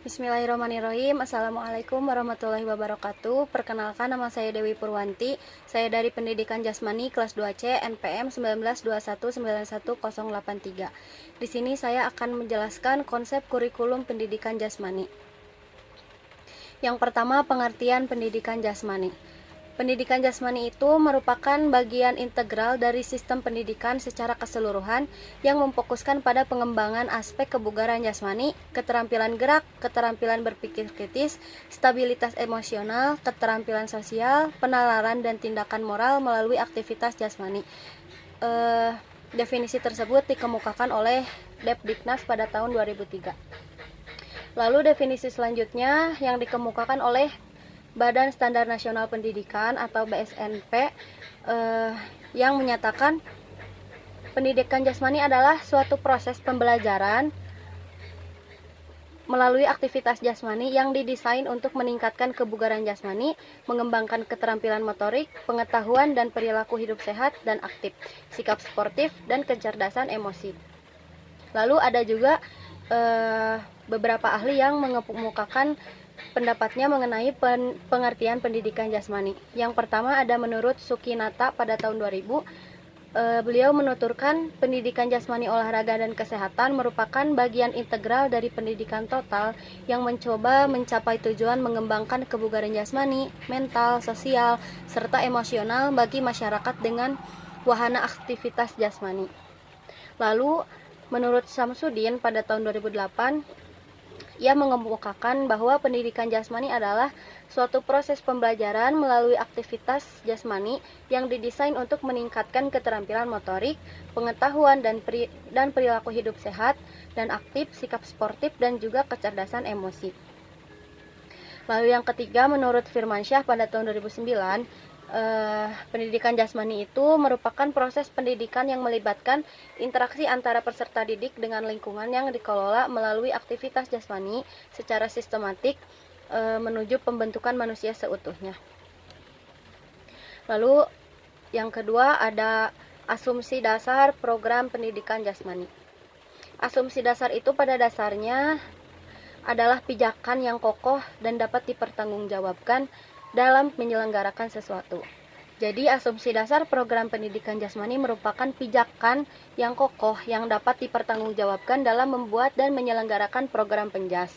Bismillahirrahmanirrahim. Assalamualaikum warahmatullahi wabarakatuh. Perkenalkan, nama saya Dewi Purwanti. Saya dari Pendidikan Jasmani kelas 2C NPM 1921911083. Di sini saya akan menjelaskan konsep kurikulum pendidikan jasmani. Yang pertama, pengertian pendidikan jasmani. Pendidikan jasmani itu merupakan bagian integral dari sistem pendidikan secara keseluruhan yang memfokuskan pada pengembangan aspek kebugaran jasmani, keterampilan gerak, keterampilan berpikir kritis, stabilitas emosional, keterampilan sosial, penalaran dan tindakan moral melalui aktivitas jasmani. Definisi tersebut dikemukakan oleh Depdiknas pada tahun 2003. Lalu definisi selanjutnya yang dikemukakan oleh Badan Standar Nasional Pendidikan atau BSNP yang menyatakan pendidikan jasmani adalah suatu proses pembelajaran melalui aktivitas jasmani yang didesain untuk meningkatkan kebugaran jasmani, mengembangkan keterampilan motorik, pengetahuan dan perilaku hidup sehat dan aktif, sikap sportif, dan kecerdasan emosi. Lalu ada juga beberapa ahli yang mengemukakan pendapatnya mengenai pengertian pendidikan jasmani. Yang pertama ada menurut Sukinata pada tahun 2000. Beliau menuturkan pendidikan jasmani, olahraga, dan kesehatan merupakan bagian integral dari pendidikan total yang mencoba mencapai tujuan mengembangkan kebugaran jasmani, mental, sosial, serta emosional bagi masyarakat dengan wahana aktivitas jasmani. Lalu menurut Samsudin pada tahun 2008, ia mengemukakan bahwa pendidikan jasmani adalah suatu proses pembelajaran melalui aktivitas jasmani yang didesain untuk meningkatkan keterampilan motorik, pengetahuan dan perilaku hidup sehat dan aktif, sikap sportif, dan juga kecerdasan emosi. Lalu yang ketiga, menurut Firmansyah pada tahun 2009, pendidikan jasmani itu merupakan proses pendidikan yang melibatkan interaksi antara peserta didik dengan lingkungan yang dikelola melalui aktivitas jasmani secara sistematik menuju pembentukan manusia seutuhnya. Lalu yang kedua ada asumsi dasar program pendidikan jasmani. Asumsi dasar itu pada dasarnya adalah pijakan yang kokoh dan dapat dipertanggungjawabkan dalam menyelenggarakan sesuatu. Jadi asumsi dasar program pendidikan jasmani merupakan pijakan yang kokoh yang dapat dipertanggungjawabkan dalam membuat dan menyelenggarakan program penjas.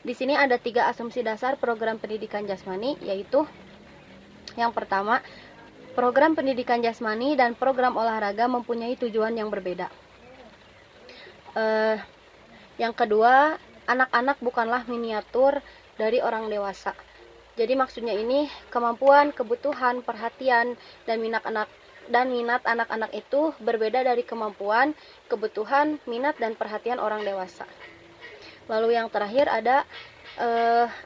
Di sini ada 3 asumsi dasar program pendidikan jasmani, yaitu yang pertama, program pendidikan jasmani dan program olahraga mempunyai tujuan yang berbeda. Yang kedua, anak-anak bukanlah miniatur dari orang dewasa. Jadi maksudnya ini kemampuan, kebutuhan, perhatian, dan minat anak-anak itu berbeda dari kemampuan, kebutuhan, minat, dan perhatian orang dewasa. Lalu yang terakhir ada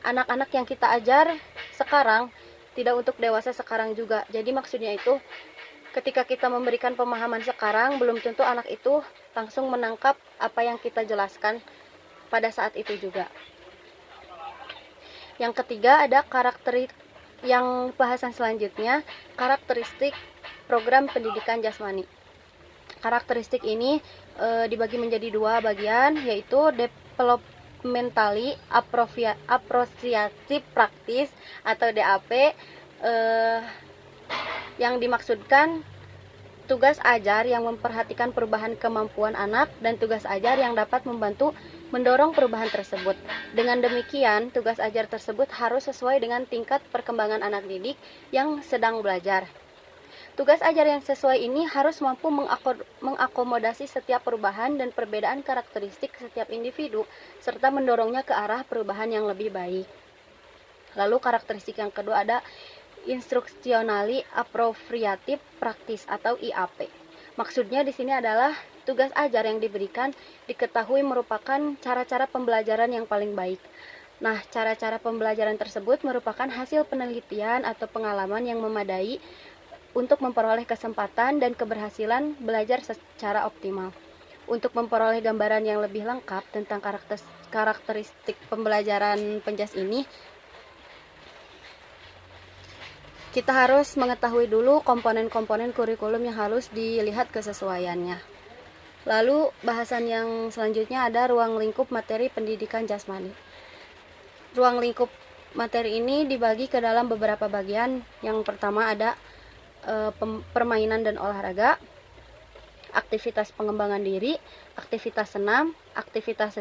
anak-anak yang kita ajar sekarang tidak untuk dewasa sekarang juga. Jadi maksudnya itu ketika kita memberikan pemahaman sekarang, belum tentu anak itu langsung menangkap apa yang kita jelaskan pada saat itu juga. Yang ketiga ada yang bahasan selanjutnya, karakteristik program pendidikan jasmani. Karakteristik ini dibagi menjadi 2 bagian, yaitu developmentally appropriative practice atau DAP, yang dimaksudkan tugas ajar yang memperhatikan perubahan kemampuan anak dan tugas ajar yang dapat membantu mendorong perubahan tersebut. Dengan demikian, tugas ajar tersebut harus sesuai dengan tingkat perkembangan anak didik yang sedang belajar. Tugas ajar yang sesuai ini harus mampu mengakomodasi setiap perubahan dan perbedaan karakteristik setiap individu, serta mendorongnya ke arah perubahan yang lebih baik. Lalu karakteristik yang kedua ada Instructionally Appropriative Practice atau IAP. Maksudnya di sini adalah tugas ajar yang diberikan diketahui merupakan cara-cara pembelajaran yang paling baik. Nah, cara-cara pembelajaran tersebut merupakan hasil penelitian atau pengalaman yang memadai untuk memperoleh kesempatan dan keberhasilan belajar secara optimal. Untuk memperoleh gambaran yang lebih lengkap tentang karakteristik pembelajaran penjas ini, kita harus mengetahui dulu komponen-komponen kurikulum yang harus dilihat kesesuaiannya. Lalu bahasan yang selanjutnya ada ruang lingkup materi pendidikan jasmani. Ruang lingkup materi ini dibagi ke dalam beberapa bagian. Yang pertama ada permainan dan olahraga, aktivitas pengembangan diri, aktivitas senam, aktivitas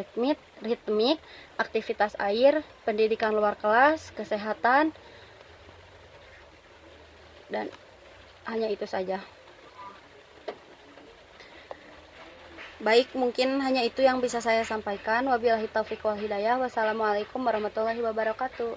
ritmik, aktivitas air, pendidikan luar kelas, kesehatan, dan hanya itu saja. Baik, mungkin hanya itu yang bisa saya sampaikan. Wabillahi taufiq wal hidayah. Wassalamualaikum warahmatullahi wabarakatuh.